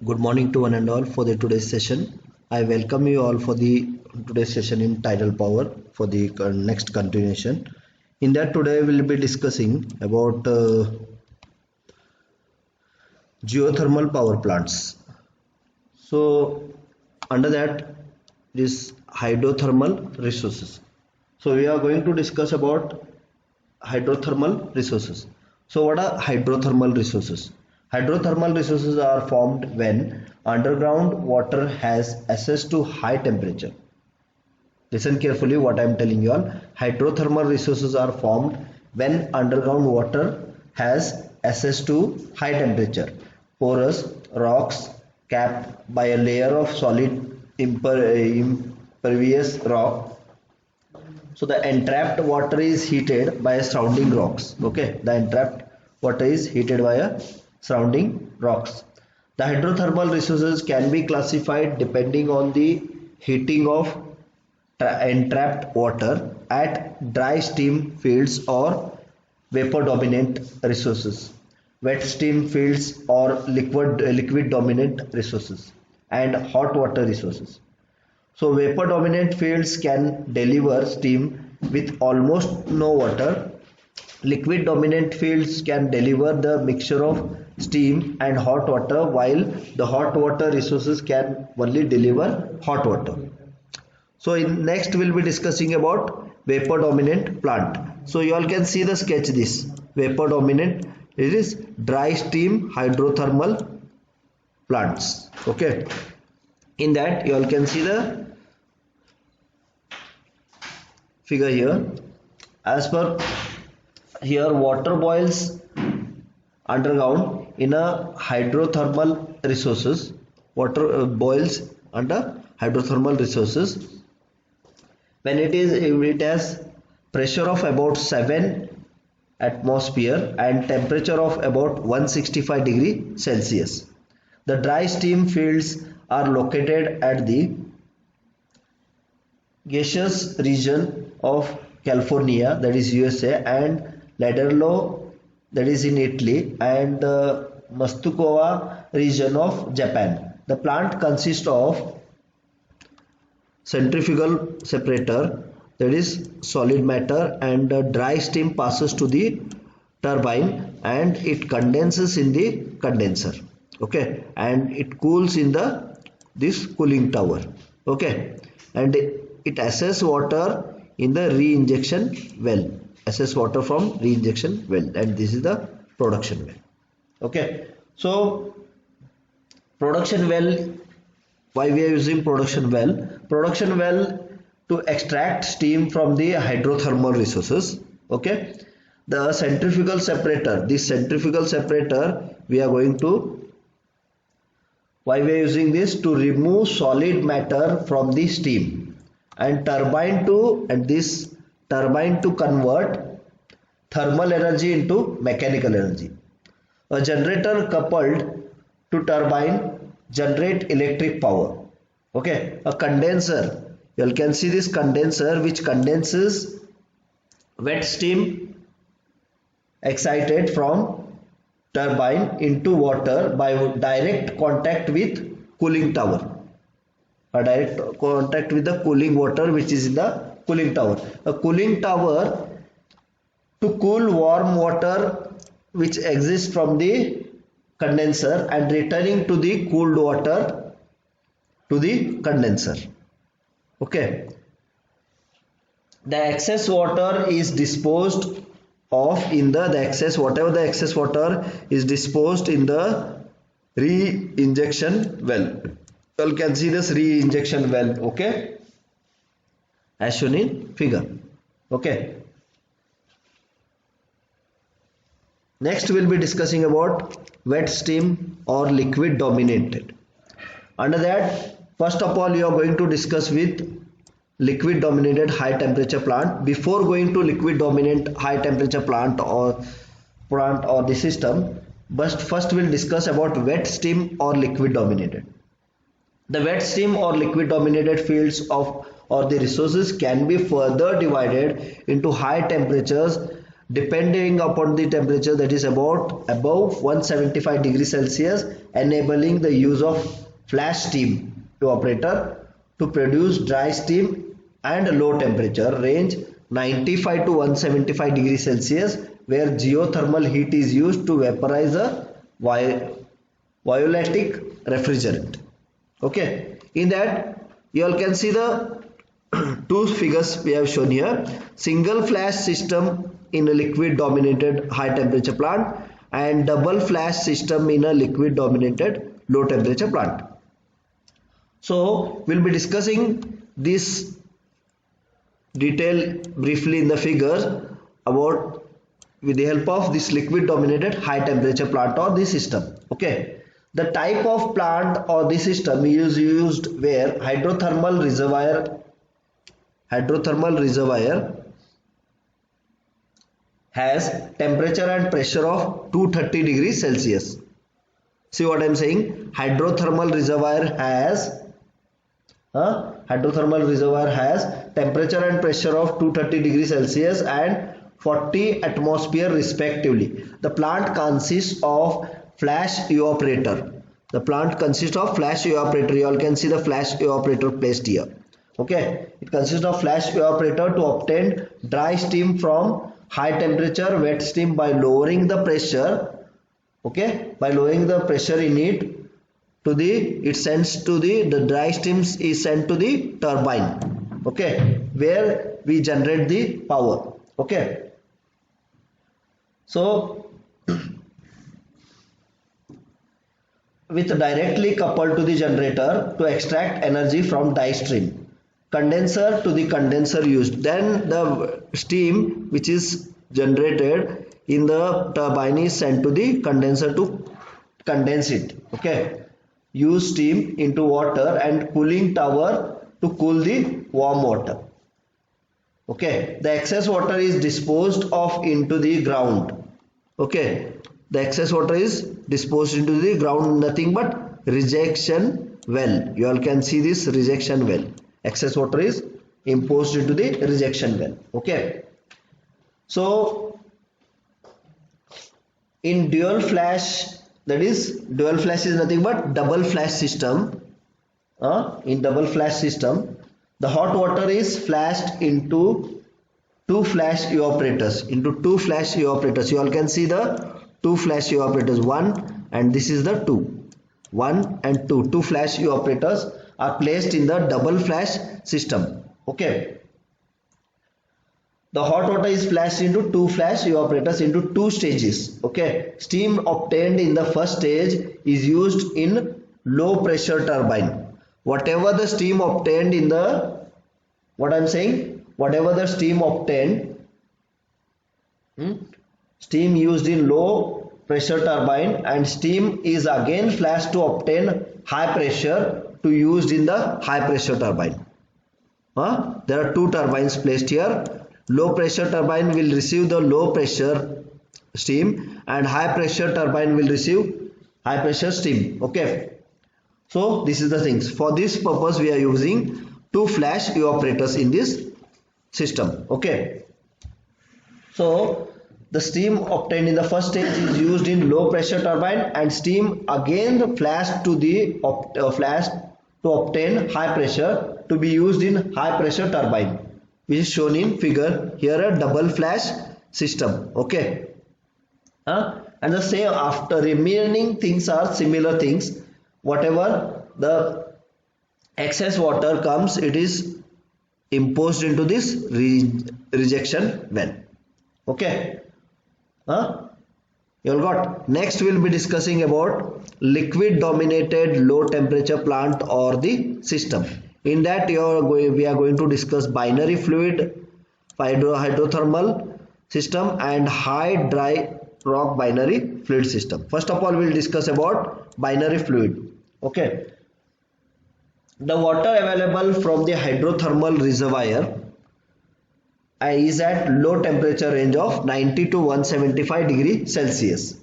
Good morning to one and all for the today's session. I welcome you all for the today's session in tidal power for the next continuation. In that today we will be discussing about geothermal power plants. So under that is hydrothermal resources. So we are going to discuss about hydrothermal resources. So what are hydrothermal resources? Hydrothermal resources are formed when underground water has access to high temperature. Listen carefully what I am telling you all. Hydrothermal resources are formed when underground water has access to high temperature. Porous rocks capped by a layer of solid impervious rock, so the entrapped water is heated by surrounding rocks. Okay, the entrapped water is heated by a surrounding rocks. The hydrothermal resources can be classified depending on the heating of entrapped water at dry steam fields or vapor dominant resources, wet steam fields or liquid dominant resources, and hot water resources. So vapor dominant fields can deliver steam with almost no water. Liquid dominant fields can deliver the mixture of steam and hot water, while the hot water resources can only deliver hot water. So in next we'll be discussing about vapor dominant plant. So you all can see the sketch, this vapor dominant, it is dry steam hydrothermal plants. Okay, in that you all can see the figure here. As per here, water boils underground in a hydrothermal resources. Water boils under hydrothermal resources when it has pressure of about 7 atmosphere and temperature of about 165 degree Celsius. The dry steam fields are located at the gaseous region of California, that is USA, and Laderlo, that is in Italy, and the Mastukova region of Japan. The plant consists of centrifugal separator, that is solid matter, and dry steam passes to the turbine and it condenses in the condenser. Okay, and it cools in the this cooling tower. Okay, and it assesses water in the re-injection well, assess water from re-injection well, and this is the production well. Okay, so production well, why we are using production well? Production well to extract steam from the hydrothermal resources. Okay, the centrifugal separator, this centrifugal separator we are going to, why we are using this? To remove solid matter from the steam, and this turbine to convert thermal energy into mechanical energy. A generator coupled to turbine generate electric power. Okay, a condenser, you can see this condenser which condenses wet steam excited from turbine into water by direct contact with cooling tower. A direct contact with the cooling water which is in the cooling tower. A cooling tower to cool warm water which exists from the condenser and returning to the cooled water to the condenser. Okay, the excess water is disposed of in the excess, whatever the excess water is disposed in the re-injection well. You can see this re-injection well. Okay, as shown in figure. Okay, next we'll be discussing about wet steam or liquid dominated. Under that, first of all you are going to discuss with liquid dominated high temperature plant. Before going to liquid dominant high temperature plant or the system, but first we'll discuss about wet steam or liquid dominated. The wet steam or liquid dominated fields of or the resources can be further divided into high temperatures depending upon the temperature, that is about above 175 degrees Celsius, enabling the use of flash steam evaporator to produce dry steam, and a low temperature range 95 to 175 degrees Celsius, where geothermal heat is used to vaporize a voltaic refrigerant. Okay, in that you all can see the two figures we have shown here: single flash system in a liquid dominated high temperature plant and double flash system in a liquid dominated low temperature plant. So we'll be discussing this detail briefly in the figures about with the help of this liquid dominated high temperature plant or the system. Okay, the type of plant or the system is used where hydrothermal reservoir has temperature and pressure of 230 degrees Celsius. See what I am saying? Hydrothermal reservoir has temperature and pressure of 230 degrees Celsius and 40 atmosphere respectively. The plant consists of flash evaporator. You all can see the flash evaporator placed here. Okay, it consists of flash evaporator to obtain dry steam from high temperature wet steam by lowering the pressure. Okay, by lowering the pressure in it to the dry steams is sent to the turbine. Okay, where we generate the power. Okay, so with directly coupled to the generator to extract energy from dry stream. Condenser to the condenser used. Then the steam which is generated in the turbine is sent to the condenser to condense it. Okay, use steam into water and cooling tower to cool the warm water. Okay, the excess water is disposed of into the ground. Okay, the excess water is disposed into the ground, nothing but rejection well. You all can see this rejection well. Excess water is imposed into the rejection well. Okay, so in dual flash, that is dual flash is nothing but double flash system. In double flash system, the hot water is flashed into two flash evaporators. You all can see the two flash evaporators, one and this is the two. 1 and 2 flash evaporators are placed in the double flash system. Okay, the hot water is flashed into two flash evaporators into two stages. Okay, steam obtained in the first stage is used in low pressure turbine. Whatever the steam obtained in the steam used in low pressure turbine and steam is again flashed to obtain high pressure to used in the high pressure turbine. There are two turbines placed here. Low pressure turbine will receive the low pressure steam and high pressure turbine will receive high pressure steam. Okay, so this is the things. For this purpose we are using two flash evaporators in this system. Okay, so the steam obtained in the first stage is used in low pressure turbine and steam again flashed to the to obtain high pressure to be used in high pressure turbine, which is shown in figure here, a double flash system. Okay, and the same after remaining things are similar things. Whatever the excess water comes, it is imposed into this rejection well. Okay, you all got. Next we will be discussing about liquid dominated low temperature plant or the system. In that we are going to discuss binary fluid, hydrothermal system and high dry rock binary fluid system. First of all we will discuss about binary fluid. Okay, the water available from the hydrothermal reservoir is at low temperature range of 90 to 175 degree Celsius.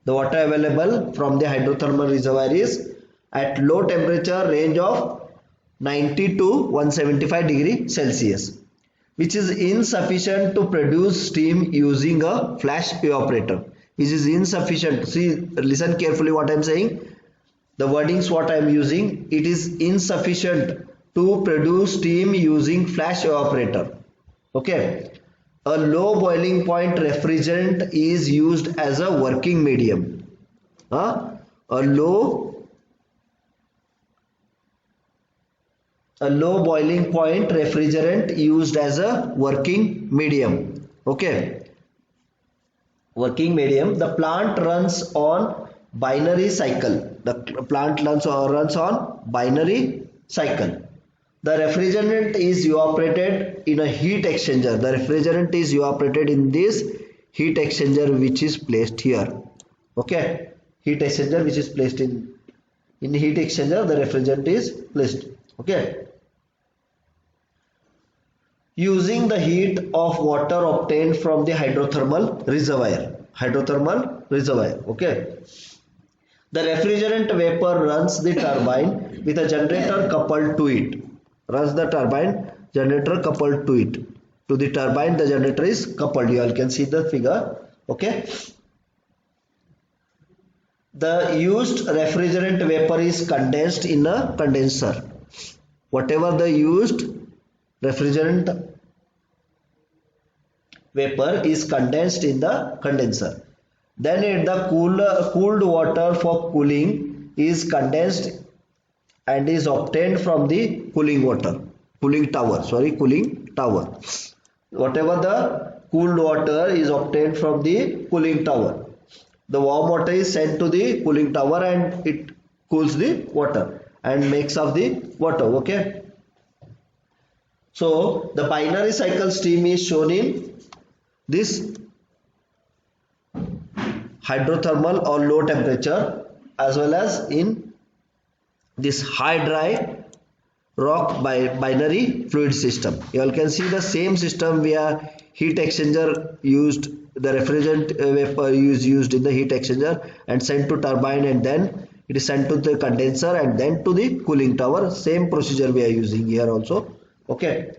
The water available from the hydrothermal reservoir is at low temperature range of 90 to 175 degree Celsius. which is insufficient to produce steam using a flash evaporator. It is insufficient. See, listen carefully what I am saying. The wordings what I am using, it is insufficient to produce steam using flash evaporator. Okay. A low boiling point refrigerant is used as a working medium. A low boiling point refrigerant used as a working medium. Okay. Working medium. The plant runs on binary cycle. The plant runs on binary cycle. The refrigerant is evaporated in a heat exchanger. The refrigerant is evaporated in this heat exchanger which is placed here. Okay. Heat exchanger which is placed in heat exchanger, the refrigerant is placed. Okay. Using the heat of water obtained from the hydrothermal reservoir. Okay. The refrigerant vapor runs the turbine with a generator coupled to it. Generator coupled to it. To the turbine, the generator is coupled. You all can see the figure. Okay. The used refrigerant vapor is condensed in a condenser. Whatever the used refrigerant vapor is condensed in the condenser. Then the cooled water for cooling is condensed and is obtained from the cooling tower. Whatever the cooled water is obtained from the cooling tower. The warm water is sent to the cooling tower and it cools the water and makes of the water. Okay. So the binary cycle steam is shown in this hydrothermal or low temperature, as well as in this high dry rock binary fluid system. You all can see the same system where heat exchanger used, the refrigerant vapor is used in the heat exchanger and sent to turbine, and then it is sent to the condenser and then to the cooling tower. Same procedure we are using here also. Okay.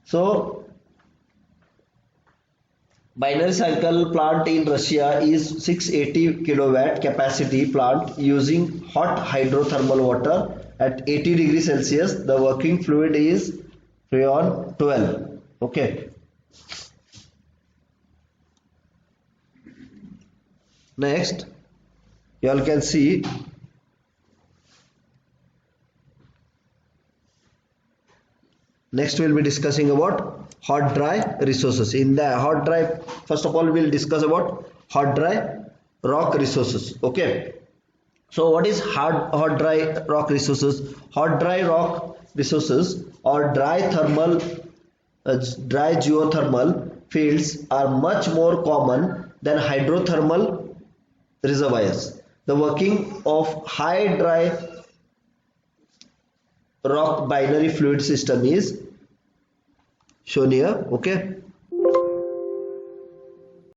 So binary cycle plant in Russia is 680 kilowatt capacity plant using hot hydrothermal water at 80 degrees Celsius. The working fluid is Freon 12. Okay. Next, you all can see next we'll be discussing about hot dry resources. In the hot dry, first of all we'll discuss about hot dry rock resources. Okay. So what is hot dry rock resources? Hot dry rock resources or dry geothermal fields are much more common than hydrothermal reservoirs. The working of high dry rock binary fluid system is shown here. Okay.